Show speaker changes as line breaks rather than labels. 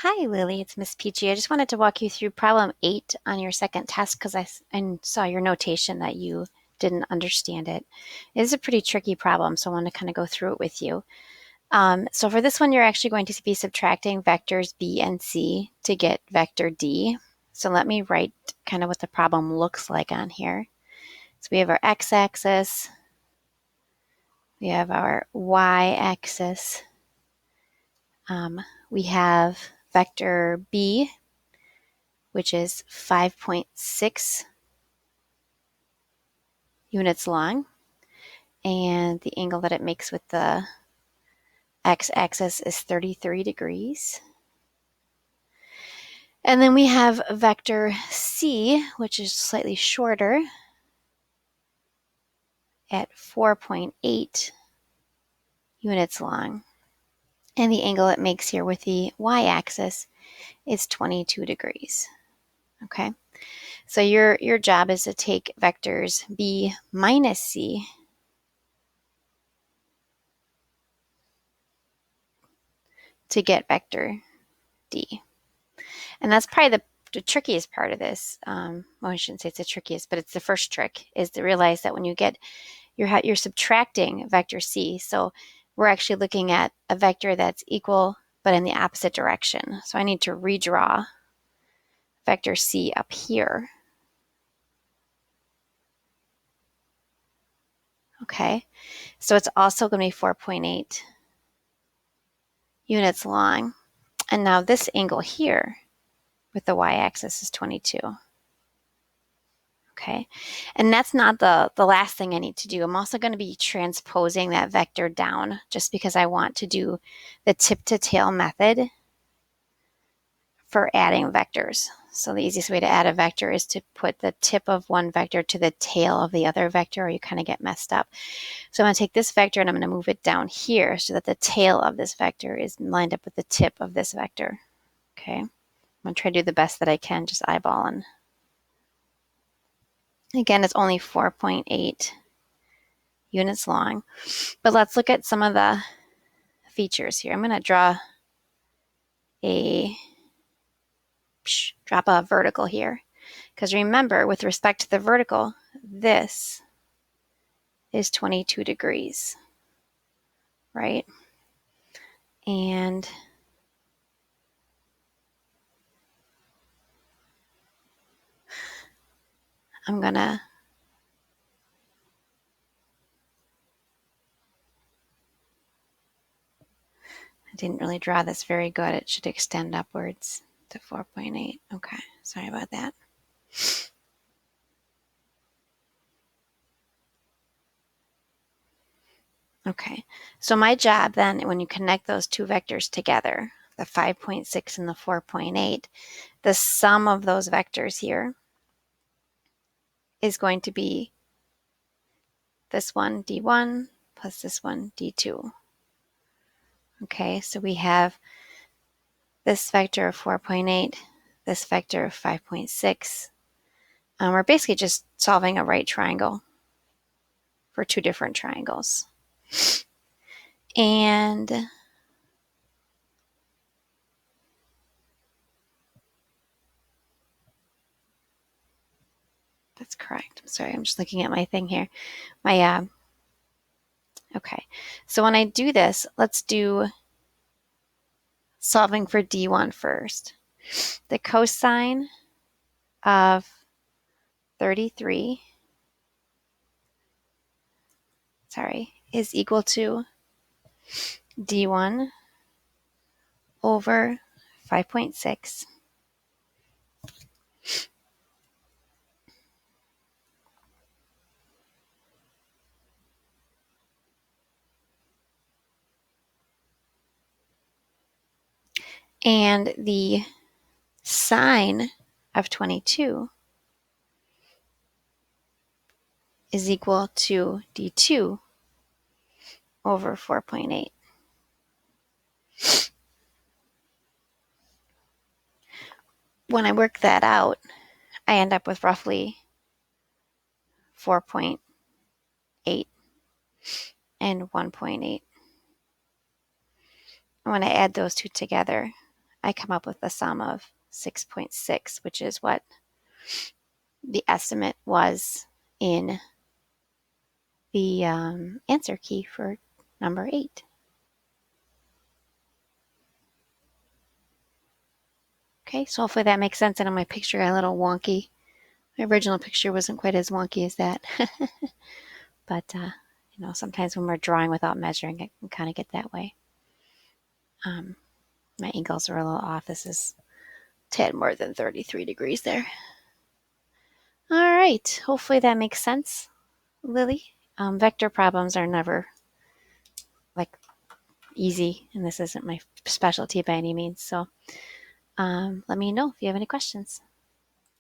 Hi, Lily. It's Miss Peachy. I just wanted to walk you through problem 8 on your second test because I saw your notation that you didn't understand it. It is a pretty tricky problem, so I want to kind of go through it with you. So for this one, you're actually going to be subtracting vectors b and c to get vector d. So let me write kind of what the problem looks like on here. So we have our x-axis, we have our y-axis, we have vector b, which is 5.6 units long, and the angle that it makes with the x-axis is 33 degrees. And then we have vector c, which is slightly shorter at 4.8 units long. And the angle it makes here with the y-axis is 22 degrees. Okay, so your job is to take vectors b minus c to get vector d. And that's probably the trickiest part of this. Well, I shouldn't say it's the trickiest, but it's the first trick, is to realize that when you get, you're subtracting vector c. So we're actually looking at a vector that's equal but in the opposite direction. So I need to redraw vector c up here. Okay, so it's also going to be 4.8 units long. And now this angle here with the y-axis is 22. Okay, and that's not the last thing I need to do. I'm also going to be transposing that vector down just because I want to do the tip to tail method for adding vectors. So the easiest way to add a vector is to put the tip of one vector to the tail of the other vector, or you kind of get messed up. So I'm going to take this vector and I'm going to move it down here so that the tail of this vector is lined up with the tip of this vector. Okay, I'm going to try to do the best that I can, just eyeballing. Again, it's only 4.8 units long. But let's look at some of the features here. I'm going to drop a vertical here. Because remember, with respect to the vertical, this is 22 degrees, right? And I'm going to I didn't really draw this very good. It should extend upwards to 4.8. Okay, sorry about that. Okay, so my job then, when you connect those two vectors together, the 5.6 and the 4.8, the sum of those vectors here is going to be this one, D1, plus this one, D2. Okay, so we have this vector of 4.8, this vector of 5.6. We're basically just solving a right triangle for two different triangles. And that's correct. I'm sorry, I'm just looking at my thing here. Okay, so when I do this, let's do solving for D1 first. The cosine of 33, is equal to D1 over 5.6 and the sine of 22 is equal to D2 over 4.8. When I work that out, I end up with roughly 4.8 and 1.8. When I add those two together, I come up with the sum of 6.6, which is what the estimate was in the answer key for number 8. Okay, so hopefully that makes sense. I know my picture got a little wonky. My original picture wasn't quite as wonky as that. But, you know, sometimes when we're drawing without measuring, it can kind of get that way. My angles are a little off. This is 10 more than 33 degrees there. All right, hopefully that makes sense, Lily. Vector problems are never like easy, and this isn't my specialty by any means. So let me know if you have any questions.